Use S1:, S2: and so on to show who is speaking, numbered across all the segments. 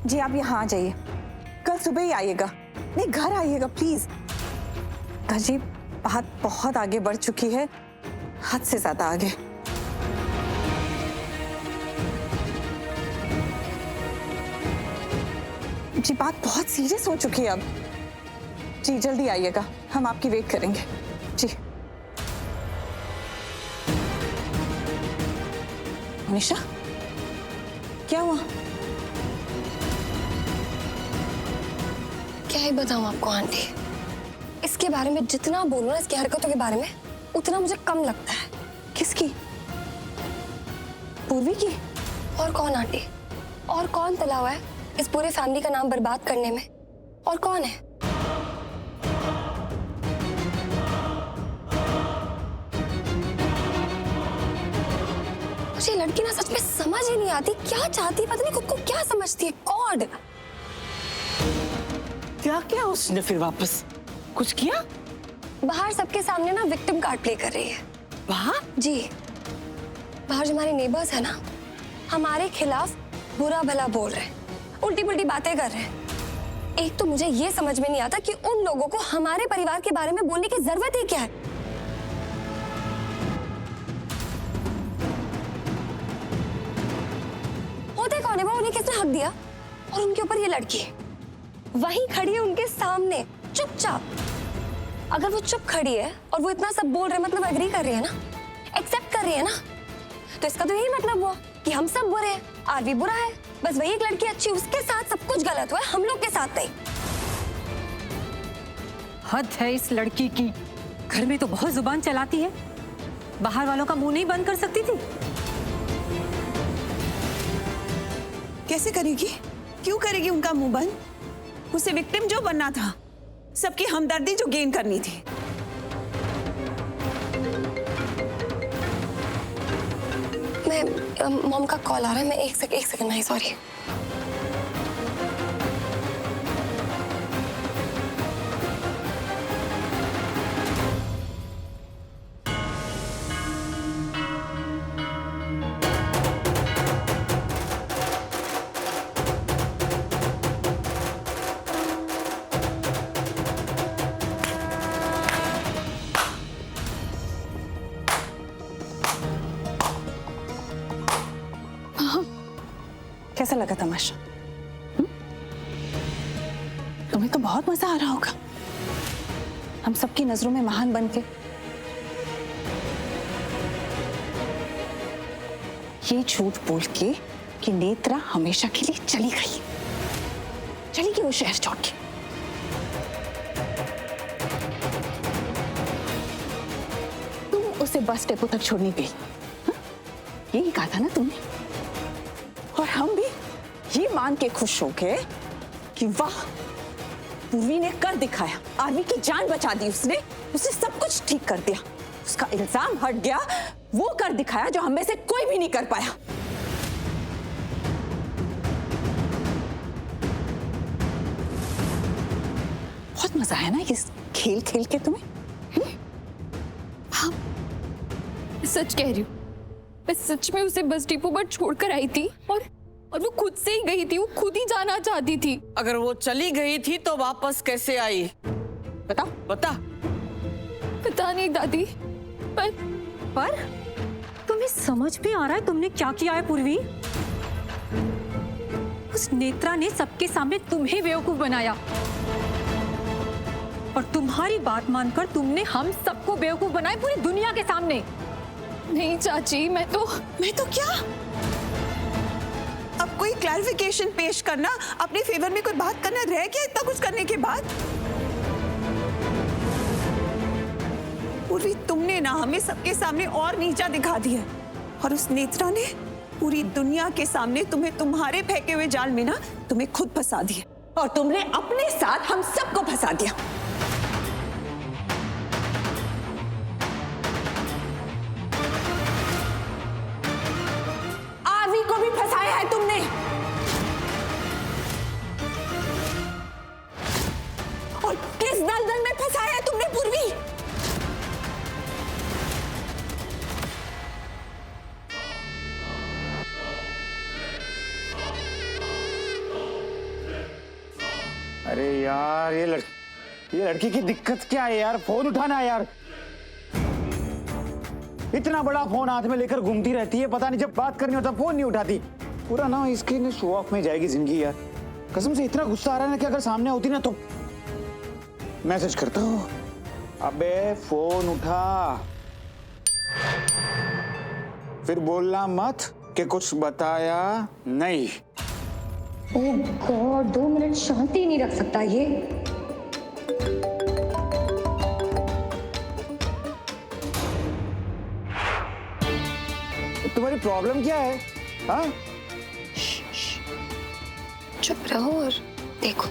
S1: जी आप यहाँ आ जाइए, कल सुबह ही आइएगा। नहीं घर आइएगा प्लीज। जी बात बहुत आगे बढ़ चुकी है, हद से ज्यादा आगे। जी बात बहुत सीरियस हो चुकी है अब। जी जल्दी आइएगा, हम आपकी वेट करेंगे। जी निशा क्या हुआ?
S2: क्या ही बताऊं आपको आंटी, इसके बारे में जितना बोलूं ना, इसकी हरकतों के बारे में, उतना मुझे कम लगता है।
S1: किसकी? पूर्वी की?
S2: और कौन आंटी, और कौन तला हुआ है इस पूरे फैमिली का नाम बर्बाद करने में? और कौन है? मुझे लड़की ना सच में समझ ही नहीं आती, क्या चाहती है, पता नहीं खुद को क्या समझती है। गॉड,
S3: क्या किया उसने फिर वापस? कुछ किया?
S2: बाहर सबके सामने ना विक्टिम कार्ड प्ले कर रही है।
S3: बाहर?
S2: जी, बाहर जो हमारे नेबर्स है ना, हमारे खिलाफ बुरा भला बोल रहे हैं, उल्टी पुल्टी बातें कर रहे हैं। एक तो मुझे ये समझ में नहीं आता कि उन लोगों को हमारे परिवार के बारे में बोलने की जरूरत ही क्या है। होते कौन है वो, उन्हें किसने हक दिया? और उनके ऊपर ये लड़की वहीं खड़ी है उनके सामने चुपचाप। अगर वो चुप खड़ी है और वो इतना सब बोल रहे, मतलब एग्री कर रही है ना, एक्सेप्ट कर रही है ना, तो इसका तो यही मतलब हुआ कि हम सब बुरे हैं, आरवी बुरा है। बस वही एक लड़की अच्छी, उसके साथ सब कुछ गलत हुआ है, हम लोग के साथ नहीं।
S4: हद है इस लड़की की, घर में तो बहुत जुबान चलाती है, बाहर वालों का मुंह नहीं बंद कर सकती थी?
S3: कैसे करेगी? क्यों करेगी उनका मुंह बंद? उसे विक्टिम जो बनना था, सबकी हमदर्दी जो गेन करनी थी।
S2: मॉम का कॉल आ रहा है, मैं एक सेकंड में, सॉरी।
S1: कैसा लगा तमाशा? तुम्हें तो बहुत मजा आ रहा होगा, हम सबकी नजरों में महान बन के। ये झूठ बोल के कि नेत्रा हमेशा के लिए चली गई वो शहर छोड़ के। तुम उसे बस डेपो तक छोड़ने गई, यही कहा था ना तुमने? और हम भी ये मान के खुश हो गए कि वाह, पूर्वी ने कर दिखाया, आरवी की जान बचा दी उसने सब कुछ ठीक कर दिया, उसका इल्जाम हट गया, वो कर दिखाया जो हम में से कोई भी नहीं कर पाया। बहुत मजा आया ना इस खेल खेल के तुम्हें?
S5: हाँ, सच कह रही हूँ, मैं सच में उसे बस डिपो पर छोड़कर आई थी और वो खुद से ही गई थी, वो खुद ही जाना चाहती थी।
S3: अगर वो चली गई थी तो वापस कैसे आई?
S1: बताओ।
S5: पता नहीं दादी,
S4: पर तुम्हें समझ भी आ रहा है तुमने क्या किया है पूर्वी? उस नेत्रा ने सबके सामने तुम्हें बेवकूफ बनाया और तुम्हारी बात मानकर तुमने हम सबको बेवकूफ बनाया पूरी दुनिया के सामने।
S5: नहीं चाची, मैं तो
S3: क्या? अब कोई क्लैरिफिकेशन पेश करना, अपने फेवर में कोई बात करना रह गया इतना कुछ करने के बाद? पूर्वी, तुमने ना हमें सबके सामने और नीचा दिखा दिया, और उस नेत्रा ने पूरी दुनिया के सामने तुम्हें तुम्हारे फेंके हुए जाल में ना तुम्हें खुद फंसा दिया,
S1: और तुमने अपने साथ हम सबको फंसा दिया। आरवी को भी फंसाया है तुमने, और किस दलदल में फंसाया है तुमने पूर्वी?
S6: अरे यार ये लड़की की दिक्कत क्या है यार? फोन उठाना है यार। इतना बड़ा फोन हाथ में लेकर घूमती रहती है, पता नहीं जब बात करनी होता फोन नहीं उठाती। पूरा ना इसके शो ऑफ में जाएगी जिंदगी यार। कसम से इतना गुस्सा आ रहा है ना कि अगर सामने होती ना तो मैसेज करता हूँ। अबे फोन उठा, फिर बोलना मत कि कुछ बताया नहीं।
S2: ओह गॉड, 2 मिनट शांति नहीं रख सकता ये।
S6: तुम्हारी प्रॉब्लम क्या है? हाँ?
S2: चुप रहो और देखो।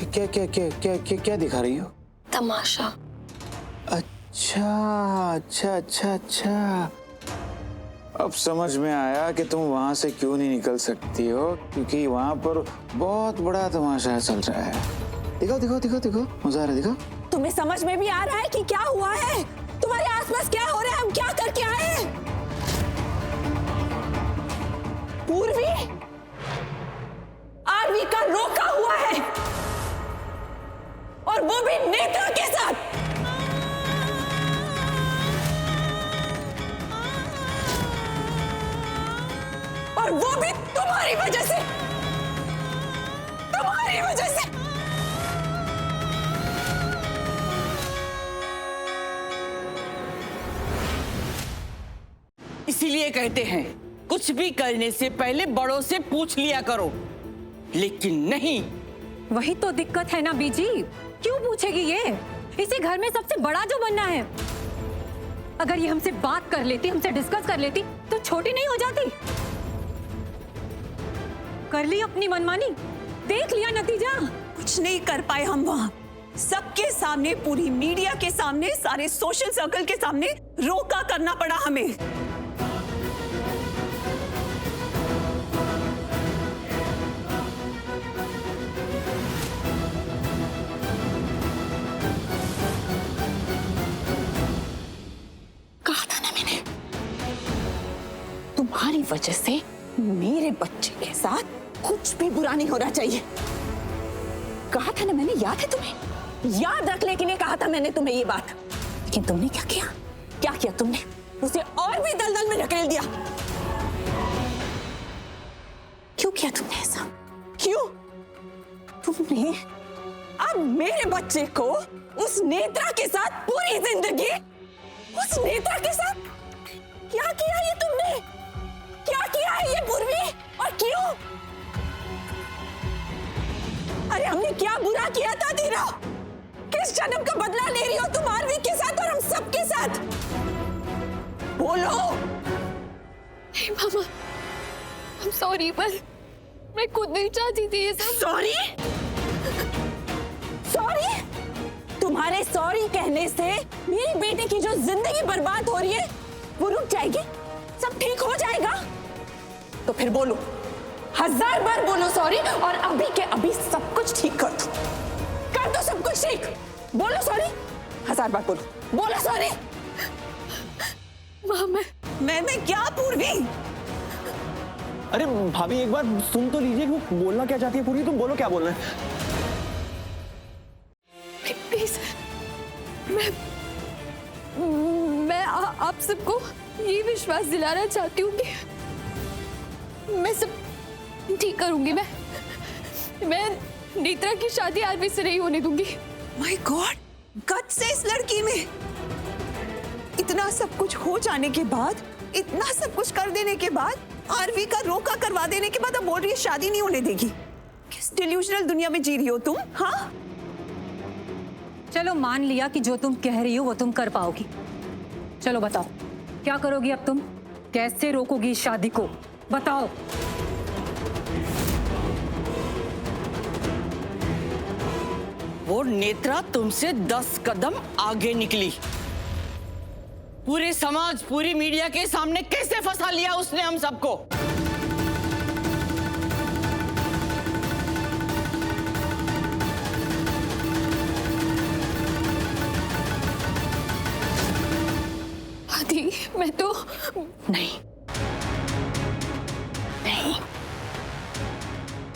S6: क्या क्या क्या क्या क्या क्या दिखा रही हो?
S2: तमाशा।
S6: अच्छा अच्छा अच्छा अच्छा, अब समझ में आया कि तुम वहां से क्यों नहीं निकल सकती हो, क्योंकि वहां पर बहुत बड़ा तमाशा चल रहा है। दिखाओ दिखाओ दिखाओ दिखाओ, मजा आ रहा है, दिखाओ।
S1: तुम्हें समझ में भी आ रहा है कि क्या हुआ है? तुम्हारे आसपास क्या हो रहा है? हम क्या करके आए? पूर्वी, आरवी का रोका हुआ है, और वो भी नेत्रा के साथ। और वो भी तुम्हारी वजह से, तुम्हारी वजह से।
S7: इसीलिए कहते हैं कुछ भी करने से पहले बड़ों से पूछ लिया करो, लेकिन नहीं।
S4: वही तो दिक्कत है ना बीजी, क्यों पूछेगी ये? इसे घर में सबसे बड़ा जो बनना है। अगर ये हमसे बात कर लेती, हमसे डिस्कस कर लेती तो छोटी नहीं हो जाती। कर ली अपनी मनमानी, देख लिया नतीजा।
S3: कुछ नहीं कर पाए हम वहां, सबके सामने, पूरी मीडिया के सामने, सारे सोशल सर्कल के सामने रोका करना पड़ा हमें।
S1: कहा था ना मैंने, तुम्हारी वजह से मेरे बच्चे के साथ कुछ भी बुरा नहीं होना चाहिए। कहा था ना मैंने, याद है तुम्हें? याद रखने के लिए कहा था मैंने तुम्हें ये बात। लेकिन तुमने क्या किया? क्या किया तुमने? उसे और भी दलदल में ढकेल दिया। क्यों किया तुमने ऐसा? क्यों? तुमने अब मेरे बच्चे को उस नेत्रा के साथ पूरी जिंदगी, उस नेत्रा के साथ क्या किया ये तुमने? क्या किया है ये पूर्वी, और क्यों? अरे हमने क्या बुरा किया था तेरा? किस जन्म का बदला ले रही हो तुम आरवी के साथ और हम सबके साथ? बोलो।
S5: हे मामा, I'm sorry, पर मैं खुद नहीं चाहती थी ये सब।
S1: सॉरी? सॉरी? तुम्हारे सॉरी कहने से मेरी बेटी की जो जिंदगी बर्बाद हो रही है वो रुक जाएगी? सब ठीक हो जाएगा? तो फिर बोलो, 1000 बार बोलो सॉरी, और अभी के अभी सब कुछ ठीक कर दो सब कुछ ठीक। बोलो सॉरी, 1000 बार बोलो, बोलो सॉरी।
S5: मामा,
S3: मैं क्या पूर्वी?
S8: अरे भाभी एक बार सुन तो लीजिए, वो बोलना क्या चाहती है पूरी, तुम बोलो क्या बोलना है।
S5: प्लीज, मैं आप सबको ये विश्वास दिलाना चाहती हूँ कि मैं सब ठीक करूंगी। मैं नेत्रा की शादी आरवी से नहीं होने दूंगी।
S3: माय गॉड, गट से इस लड़की में। इतना सब कुछ हो जाने के बाद, इतना सब कुछ कर देने के बाद, आरवी का रोका करवा देने के बाद अब बोल रही है शादी नहीं होने देगी। किस डिल्यूजनल दुनिया में जी रही हो तुम? हाँ,
S4: चलो मान लिया कि जो तुम कह रही हो वो तुम कर पाओगी। चलो बताओ, क्या करोगी अब तुम? कैसे रोकोगी इस शादी को? बताओ।
S7: वो नेत्रा तुमसे 10 कदम आगे निकली। पूरे समाज, पूरी मीडिया के सामने कैसे फंसा लिया उसने हम सबको।
S5: आदि, मैं तो
S1: नहीं,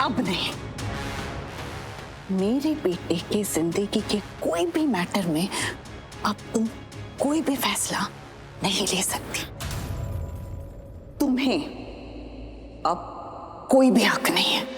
S1: अब नहीं। मेरे बेटे की जिंदगी के कोई भी मैटर में अब तुम कोई भी फैसला नहीं ले सकती। तुम्हें अब कोई भी हक नहीं है।